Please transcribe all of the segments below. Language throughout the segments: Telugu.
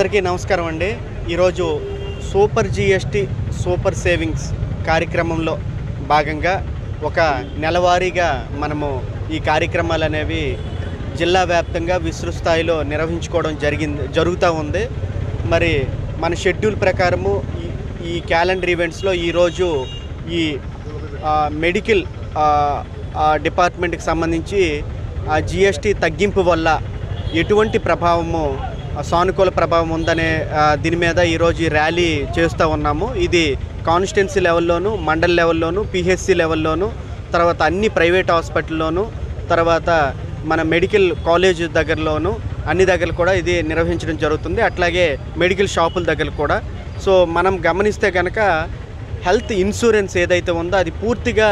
అందరికీ నమస్కారం అండి. ఈరోజు సూపర్ జిఎస్టీ సూపర్ సేవింగ్స్ కార్యక్రమంలో భాగంగా ఒక నెలవారీగా మనము ఈ కార్యక్రమాలు అనేవి జిల్లా వ్యాప్తంగా విస్తృత స్థాయిలో నిర్వహించుకోవడం జరుగుతూ ఉంది. మరి మన షెడ్యూల్ ప్రకారము ఈ క్యాలెండర్ ఈవెంట్స్లో ఈరోజు ఈ మెడికల్ డిపార్ట్మెంట్కి సంబంధించి జిఎస్టీ తగ్గింపు వల్ల ఎటువంటి ప్రభావము సానుకూల ప్రభావం ఉందనే దీని మీద ఈరోజు ఈ ర్యాలీ చేస్తూ ఉన్నాము. ఇది కాన్స్టిట్యున్సీ లెవెల్లోను, మండల్ లెవెల్లోను, పిహెచ్సి లెవెల్లోను, తర్వాత అన్ని ప్రైవేట్ హాస్పిటల్లోను, తర్వాత మన మెడికల్ కాలేజ్ దగ్గరలోను అన్ని దగ్గర కూడా ఇది నిర్వహించడం జరుగుతుంది. అట్లాగే మెడికల్ షాపుల దగ్గర కూడా. సో మనం గమనిస్తే కనుక హెల్త్ ఇన్సూరెన్స్ ఏదైతే ఉందో అది పూర్తిగా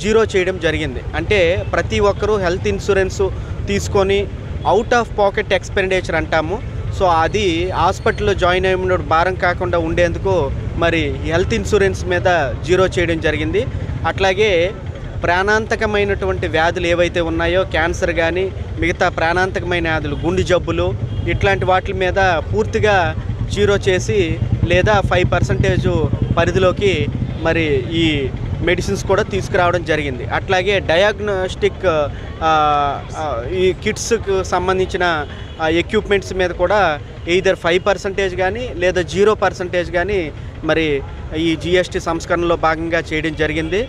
జీరో చేయడం జరిగింది. అంటే ప్రతి ఒక్కరూ హెల్త్ ఇన్సూరెన్స్ తీసుకొని అవుట్ ఆఫ్ పాకెట్ ఎక్స్పెండిచర్ అంటాము. సో అది హాస్పిటల్లో జాయిన్ అయినప్పుడు భారం కాకుండా ఉండేందుకు మరి హెల్త్ ఇన్సూరెన్స్ మీద జీరో చేయడం జరిగింది. అట్లాగే ప్రాణాంతకమైనటువంటి వ్యాధులు ఏవైతే ఉన్నాయో, క్యాన్సర్ కానీ మిగతా ప్రాణాంతకమైన వ్యాధులు, గుండె జబ్బులు, ఇట్లాంటి వాటి మీద పూర్తిగా జీరో చేసి లేదా 5% పరిధిలోకి మరి ఈ మెడిసిన్స్ కూడా తీసుకురావడం జరిగింది. అట్లాగే డయాగ్నోస్టిక్ ఈ కిట్స్కు సంబంధించిన ఎక్విప్మెంట్స్ మీద కూడా ఎయిదర్ 5% కానీ లేదా 0% కానీ మరి ఈ జిఎస్టీ సంస్కరణలో భాగంగా చేయడం జరిగింది.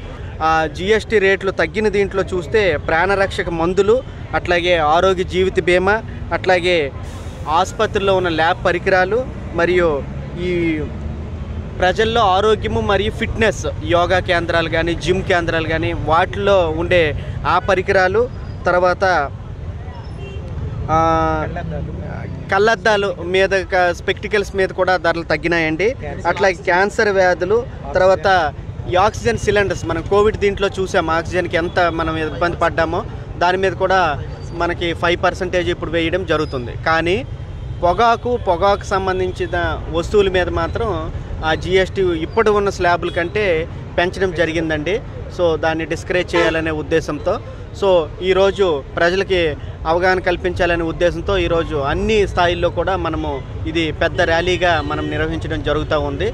జిఎస్టీ రేట్లు తగ్గిన దీంట్లో చూస్తే ప్రాణరక్షక మందులు, అట్లాగే ఆరోగ్య జీవిత బీమా, అట్లాగే ఆసుపత్రిలో ఉన్న ల్యాబ్ పరికరాలు, మరియు ఈ ప్రజల్లో ఆరోగ్యము మరియు ఫిట్నెస్ యోగా కేంద్రాలు కానీ, జిమ్ కేంద్రాలు కానీ వాటిలో ఉండే ఆ పరికరాలు, తర్వాత కళ్ళద్దాలు మీద, స్పెక్టికల్స్ మీద కూడా ధరలు తగ్గినాయండి. అట్లాగే క్యాన్సర్ వ్యాధులు, తర్వాత ఈ ఆక్సిజన్ సిలిండర్స్, మనం కోవిడ్ దీంట్లో చూసాము ఆక్సిజన్కి ఎంత మనం ఇబ్బంది పడ్డామో, దాని మీద కూడా మనకి 5% ఇప్పుడు వేయడం జరుగుతుంది. కానీ పొగాకు సంబంధించిన వస్తువుల మీద మాత్రం ఆ జిఎస్టీ ఇప్పుడు ఉన్న స్లాబుల కంటే పెంచడం జరిగిందండి. సో దాన్ని డిస్కరేజ్ చేయాలనే ఉద్దేశంతో, సో ఈరోజు ప్రజలకి అవగాహన కల్పించాలనే ఉద్దేశంతో ఈరోజు అన్ని స్థాయిల్లో కూడా మనము ఇది పెద్ద ర్యాలీగా మనం నిర్వహించడం జరుగుతూ ఉంది.